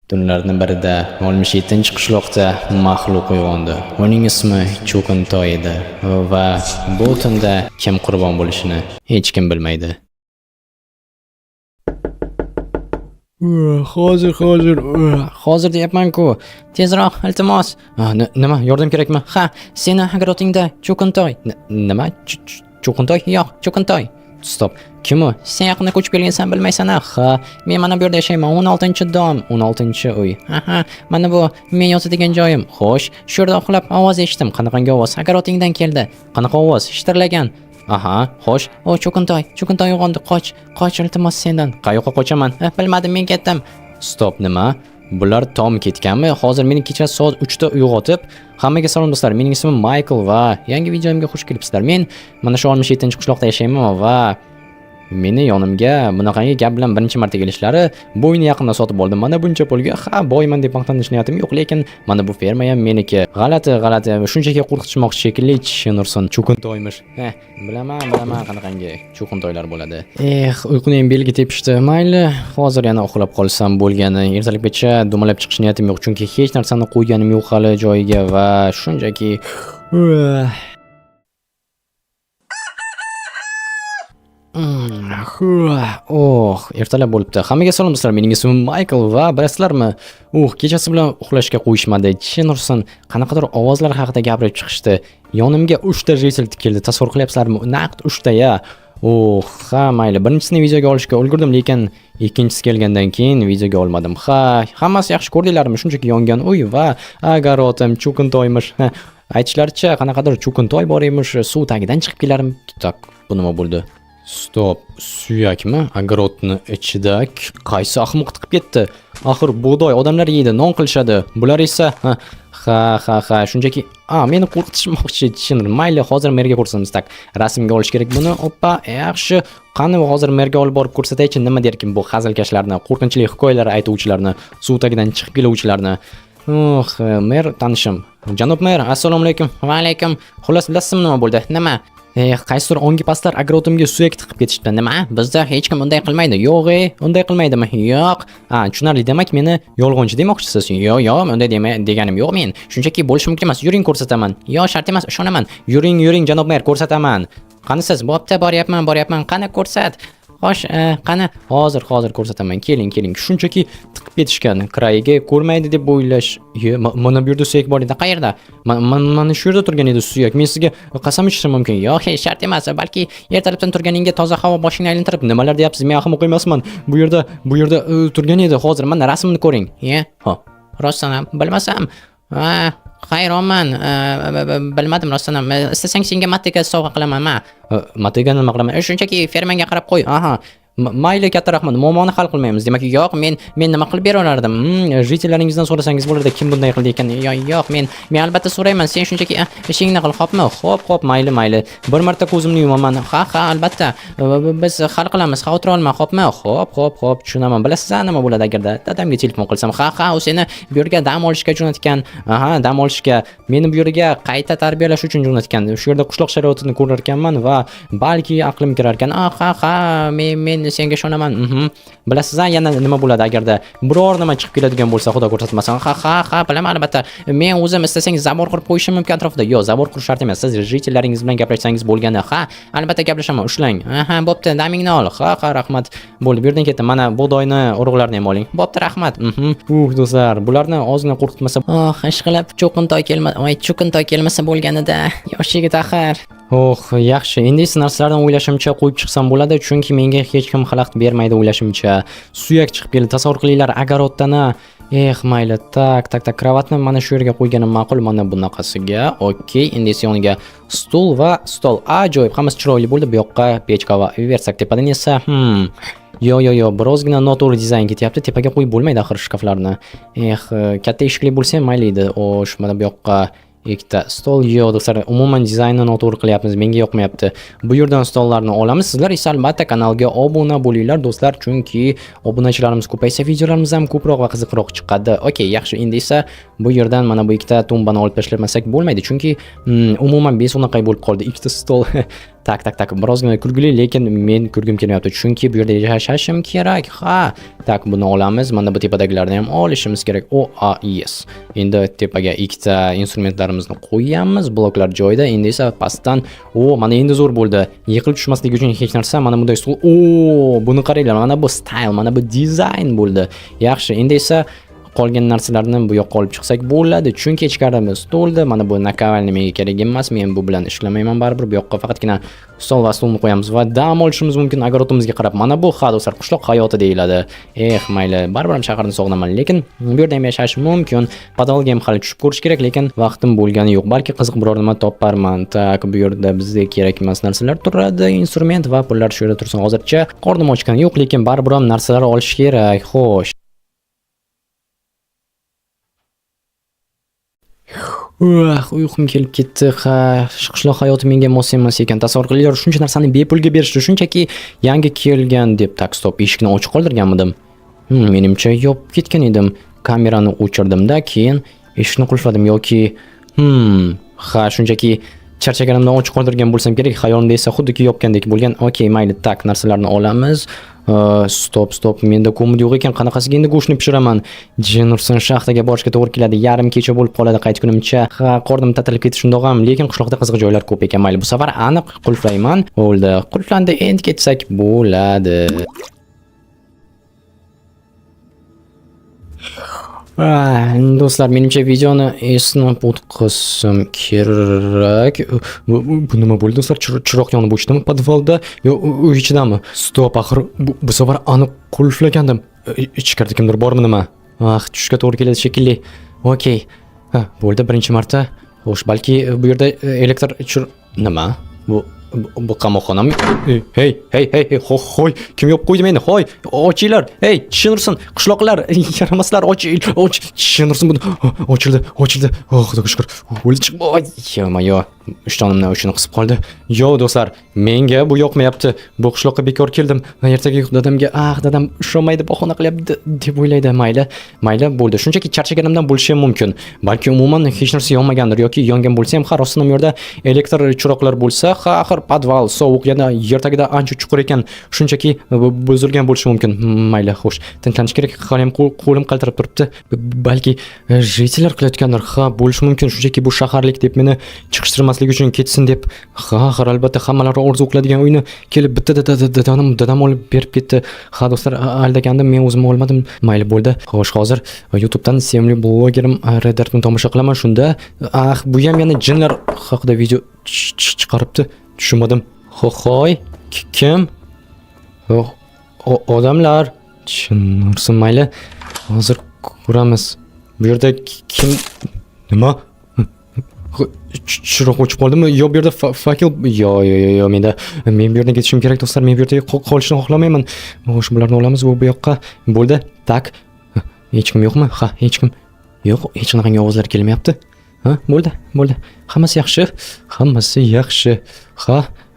Tunlarning birida 67-qishloqda maxluq uyg'ondi. Uning ismi Cho'qintoy edi va bu tunda kim qurbon bo'lishini hech kim bilmaydi. Hozir deyapman-ku. Tezroq, iltimos. Nima, yordam kerakmi? Ha, seni agrotingda Cho'qintoy. Nima? Cho'qintoy? Yo'q, Cho'qintoy. Stop. Kim u? Sen yaqinda ko'chib kelgansan, bilmaysan-a? Ha, men mana bu yerda yashayman. 16-dom, 16-uy. Aha, mana bu men yotadigan joyim. Xo'sh, shu yerda uxlab ovoz eshitdim. Qanaqangi ovoz? Agrotingdan keldi. Qanaqa ovoz? Shitirlagan. Aha, xo'sh. O, Cho'qintoy uyg'ondi. Qoch iltimos sendan. Qayoqqa qochaman? Bilmadim, men ketdim. Stop, nima? Bular tom ketganmi? Hozir meni kecha soat 3 da uyg'otib, hammaga salom do'stlar. Mening ismim Michael va yangi videomga xush kelibsizlar. Men mana shu 67-qishloqda yashayman va meni yonimga bunaqangi gap bilan birinchi marta kelishlari, bu uyni yaqinda sotib oldim. Mana buncha pulga, boyman deb maqtanish niyatim yo'q, lekin mana bu ferma ham meniki. G'alati, shunchaki qo'rqitishmoqchi shekilli, Nursin Cho'qintoymish. Bilaman, qanaqangi Cho'qintoylar bo'ladi. Uyquning belgi tepishdi. Mayli, hozir yana uxlab qolsam bo'lgani. Ertalabgacha dumalab chiqish niyatim yo'q, chunki hech narsani qo'yganim yo'q hali joyiga va shunchaki ertalab bo'libdi. Hammaga salom do'stlar. Mening ismim Michael va bilasizlarmi? Kechasi bilan uxlashga qo'yishmadi. Nursin qanaqadir ovozlar haqida gapirib chiqishdi. Yonimga 3 ta jisil tikildi. Tasavvur qilyapsizlarmi? Naqd 3 ta ya. Mayli. Birinchisini videoga olishga ulgurdim, lekin ikkinchisi kelgandan keyin videoga olmadim. Hammasi yaxshi ko'rdinglarmi? Shunchaki yongan uy va agarotim Cho'qintoymish. Aytishlaricha, qanaqadir Cho'qintoy bor emish, suv tagidan chiqib kelarmi? Bu nima bo'ldi? Stop, suyakmi? Agarotni ichida qaysi ahmoq tiqib ketdi? Axir bug'doy odamlar yeydi, non qilishadi. Bular esa shunchaki meni qo'rqitishmoqchi. Mayli, hozir merga ko'rsatamiz. Rasmga olish kerak buni. Oppa, yaxshi. Qani hozir merga olib borib ko'rsataychi, nima derkin bu hazilkashlarni, qo'rqinchli hikoyalar aytuvchilarni, suv tagidan chiqib keluvchilarni. Mer tanishim. Janob mer, assalomu alaykum. Va alaykum. Xullas, bilasizmi nima bo'ldi? Nima? Qaysidir ongi pastlar agrotimga suyak tiqib ketishdi. Nima? Bizda hech kim unday qilmaydi. Yo'q, unday qilmaydimi? Yo'q. Tushunarli, demak meni yolg'onchi demoqchisiz. Yo'q, unday deganim yo'q men. Shunchaki bo'lishi mumkin emas. Yuring ko'rsataman. Yo'q, shart emas, ishonaman. Yuring, janob mer, ko'rsataman. Qani siz? Bo'pti, boryapman. Qani ko'rsat. Xo'sh, qani hozir ko'rsataman. Keling. Shunchaki tiqib ketishgan. Krayiga ko'rmaydi deb o'ylash. Mana bu yerda suyak bor edi. Qayerda? Mana shu yerda turgan edi suyak. Men sizga qasam ichishim mumkin. Yo'q, shart emas. Balki ertalabdan turganingga toza havo boshingni aylantirib, nimalar deyapsiz? Men ahmoq emasman. Bu yerda turgan edi. Hozir mana rasmni ko'ring. Rostdan ham bilmasam. Hayronman. Bilmadim rostdan ham. Istasang senga matega sovg'a qilaman. Matega nima qilaman? Shunchaki fermanga qarab qo'y. Mayli, katta rahmat. Muammoni hal qilmaymiz. Demak, yo'q, men nima qilib bera olardim? Jitellaringizdan so'rasangiz bo'lardi, kim bunday qildi ekan? Yo'q, men albatta so'rayman. Sen shunchaki ishingni qil, xo'pmi? Xo'p, mayli. Bir marta ko'zimni yumaman. Albatta. Biz hal qilamiz. Xavotir olma, xo'pmi? Xo'p, tushunaman. Bilasizmi nima bo'ladi agarda dadamga telefon qilsam? U seni bu yerga dam olishga jo'natgan. Dam olishga, meni bu yerga qayta tarbiyalash uchun jo'natgan. Shu yerda qishloq sharoitini ko'rar ekanman va balki aqlim kirar ekan. Men senga ishonaman. Bilasizmi yana nima bo'ladi agarda biror nima chiqib keladigan bo'lsa, xudo ko'rsatmasin. Bilaman albatta. Men o'zim istasang zabor qurib qo'yishim mumkin atrofda. Yo'q, zabor qurish shart emas. Siz jitellaringiz bilan gaplashsangiz bo'lgani. Albatta gaplashaman. Ushlang. Bo'pti, damingni ol. Rahmat. Bo'ldi, bu yerdan ketdim. Mana bug'doyni urug'larini ham oling. Bo'pti, rahmat. Do'stlar, bularni ozgina qo'rqitmasa, ishqilib Cho'qintoy kelmasa bo'lganida. Yosh yigit axir. Yaxshi. Endi esa narsalardan o'ylashimcha qo'yib chiqsam bo'ladi, chunki menga hech kim xalaqit bermaydi o'ylashimcha. Suyak chiqib keldi. Tasavvur qilinglar, agarotdan. Mayli. Tak, kravatni mana shu yerga qo'yganim ma'qul. Mana bunaqasiga. Okey, endi esa yoniga stol. Ajoyib, hammasi chiroyli bo'ldi. Bu yoqqa pechka va versak, tepadan esa yo'q, birozgina noto'g'ri dizayn ketyapti. Tepaga qo'yib bo'lmaydi axir shkaflarni. Katta eshikli bo'lsa ham mayli edi. Mana bu yoqqa ikkita stol. Yo'q do'stlar, umuman dizaynni noto'g'ri qilyapmiz. Menga yoqmayapti. Bu yerdan stollarni olamiz. Sizlar esa albatta kanalga obuna bo'linglar do'stlar, chunki obunachilarimiz ko'paysa videolarimiz ham ko'proq va qiziqroq chiqadi. Okey, yaxshi. Endi esa bu yerdan mana bu ikkita tumbani olib tashlamasak bo'lmaydi, chunki umuman beso'naqay bo'lib qoldi. Ikkita stol. Tak, birozgina kulgili, lekin men kulgim kelyapti, chunki bu yerda yashashim kerak. Ha, tak, buni olamiz. Mana bu tepadagilarni ham olishimiz kerak. Yes. Endi tepaga ikkita instrumentlarimizni qo'yamiz, bloklar joyida. Endi esa pastdan, mana endi zo'r bo'ldi. Yiqilib tushmasligi uchun hech narsa, mana bunday stul. Buni qaranglar, mana bu style, mana bu dizayn bo'ldi. Yaxshi, endi esa qolgan narsalarni bu yoqqa olib chiqsak bo'ladi, chunki ichkarimiz to'ldi. Mana bu nakovalni menga kerak emas, men bu bilan ishlamayman baribir. Bu yoqqa faqatgina stol va stulni qo'yamiz va dam olishimiz mumkin огородimizga qarab. Mana bu do'stlar, qishloq hayoti deyiladi. Mayli, baribir ham shaharni sog'inaman, lekin bu yerda ham yashash mumkin. Podvalga ham hali tushib ko'rish kerak, lekin vaqtim bo'lgani yo'q. Balki qiziq biror nima toparman. Tak, bu yerda bizga kerak emas narsalar turadi, instrument va pullar shu yerda tursin. Hozircha qornim ochgani yo'q, lekin baribir ham narsalar olish kerak. Xo'sh. Uyqum kelib ketdi. Qishloq hayoti menga mos emas ekan. Tasavvur qilinglar, shuncha narsani bepulga berishdi, shunchaki yangi kelgan deb. Tak, stop, eshikni ochiq qoldirganmidim? Menimcha yopib ketgan edim. Kamerani o'chirdim-da, keyin eshikni qulfladim yoki shunchaki charchaganimdan ochiq qoldirgan bo'lsam kerak. Xayolimda esa xuddiki yopgandek bo'lgan. Mayli, tak, narsalarni olamiz. Stop, menda ko'mir yo'q ekan. Qanaqasiga endi go'shtni pishiraman? Jenurson shaxtaga borishga to'g'ri keladi. Yarim kecha bo'lib qoladi qaytgunimcha. Qornim ta'tilib ketish shundoq ham, lekin qishloqda qiziq joylar ko'p ekan. Mayli, bu safar aniq qulflayman. Bo'ldi. Qulflandi, endi ketsak bo'ladi. Do'stlar, menimcha videoni esnab o'tkazsam kerak. Bu nima bo'ldi do'stlar? Chiroq yonib o'chdimi podvalda? Yo, uy ichidami? Stop, axir bu safar aniq qulflagandim. Ichkarida kimdir bormi nima? Tushga to'g'ri keladi shekilli. Okey. Bo'ldi, birinchi marta. Xo'sh, balki bu yerda elektr nima? Bu qamoqxonami? Hey, hoy, kim yopib qo'ydi meni? Hoy, ochinglar. Hey, tushunursin, qishloqlar, yaramaslar, tushunursin buni. Ochildi. Xudoga shukr. O'ldi chiqib. Yo, ishtonimdan o'chini qisib qoldi. Yo, do'stlar, menga bu yoqmayapti. Bu qishloqqa bekor keldim. Ertaga dadamga, dadam ushlamaydi, bahona qilyapti deb o'ylaydi. Mayli, bo'ldi. Shunchaki charchaganimdan bo'lishi ham mumkin. Balki umuman hech narsa yonmagandir yoki yongan bo'lsa ham, rostdan ham yerda elektr chiroqlar bo'lsa, axir podval sovuq, yana yer tagida ancha chuqur ekan. Shunchaki buzilgan bo'lishi mumkin. Mayli, xo'sh, tinchlanish kerak. Hali ham qo'lim qaltirab turibdi. Balki jitellar qilayotgandir. Bo'lishi mumkin. Shunchaki bu shaharlik deb meni chiqishtirmaslik uchun ketsin deb. Albatta hammalar orzu qiladigan uyni kelib bitta dadam olib berib ketdi. Do'stlar, aldagandim, men o'zim olmadim. Mayli, bo'ldi. Xo'sh, hozir YouTubedan sevimli blogerim Reddartni tomosha qilaman. Shunda bu ham yana jinlar haqida video chiqaribdi. Tushunmadim. Hoy, kim? Odamlar. Tushunursin, mayli. Hozir ko'ramiz. Bu yerda kim? Nima? Chiroq o'chib qoldimi? Yo, bu yerda fakil. Yo, men bu yerdan ketishim kerak do'stlar. Men bu yerda qolishni xohlamayman. Xo'sh, bularni olamiz bu yoqqa. Bo'ldi. Tak. Hech kim yo'qmi? Hech kim. Yo'q, hech qanaqangi ovozlar kelmayapti. Bo'ldi. Hammasi yaxshi.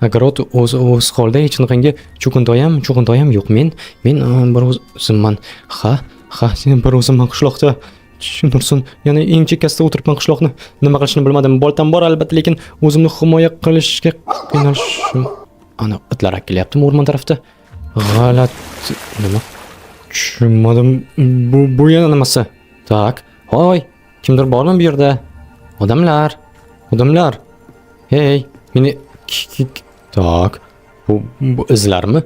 Огород o'z holda, hech qanaqangi cho'qintoyam yo'q. Men bir o'zimman. Sen bir o'zimman qishloqda. Tushunursin, yana eng chekkasida o'tiribman qishloqni. Nima qilishni bilmadim. Boltam bor albatta, lekin o'zimni himoya qilishga qiynalishim. Ana itlar kelyaptimi o'rmon tarafda? G'alat. Nima? Tushunmadim. Bu yana nimasi? Tak. Hoy, kimdir bormi bu yerda? Odamlar. Hey, meni tak. Bu izlarmi?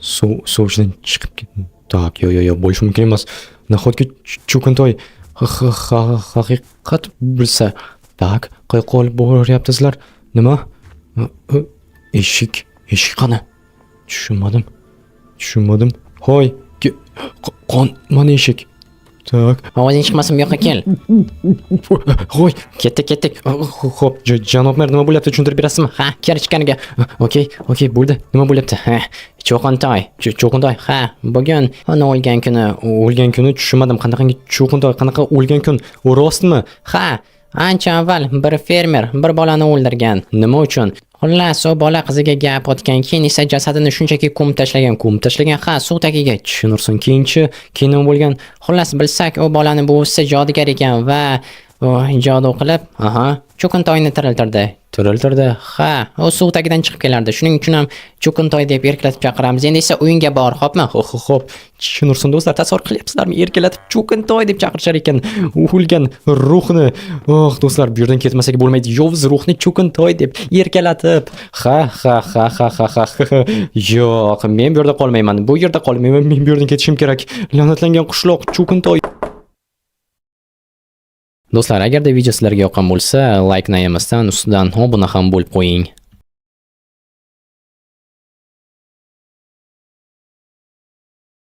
Suvdan chiqib ketdi. Tak, yo, bo'lishi mumkin emas. Nahotki cho'qintoy haqiqat bilsa. Tak, qayoqqa olib boryapsizlar? Nima? Eshik qani? Tushunmadim. Hoy, qon, mana eshik. Tak. Ovozing chiqmasin, bu yoqqa kel. Hoy, ketdik. Xo'p, janob mer, nima bo'lyapti, tushuntirib berasizmi? Kel ichkariga. Okey, bo'ldi. Nima bo'lyapti? Cho'qintoy. Bugun ona o'lgan kuni tushunmadim. Qanaqangi cho'qintoy, qanaqa o'lgan kun? U rostmi? Ancha avval bir fermer bir bolani o'ldirgan. Nima uchun? Xullas, o bola qiziga gap otgan, keyin esa jasadini shunchaki ko'mib tashlagan, suv tagiga. Tushunursin, keyin nima bo'lgan? Xullas, bilsak, o bolani buvisi jodugar ekan va Jodu qilib, cho'qintoyni tiriltirdi. Tiriltirdi. Ha, u suv tagidan chiqib kelardi. Shuning uchun ham cho'qintoy deb erkalatib chaqiramiz. Endi esa o'yinga bor, xo'pmi? Xo'p. Tushunursin do'stlar, tasavvur qilyapsizlarmi? Erkalatib cho'qintoy deb chaqirishar ekan. O'lgan ruhni. Do'stlar, bu yerdan ketmasak bo'lmaydi. Yovuz ruhni cho'qintoy deb erkalatib. Ha. Yo'q, men bu yerda qolmayman. Bu yerda qolmayman. Men bu yerdan ketishim kerak. La'natlangan qishloq cho'qintoy. Do'stlar, agarda video sizlarga yoqqan bo'lsa, like-ni yemasdan ustidan obuna ham bo'lib qo'ying.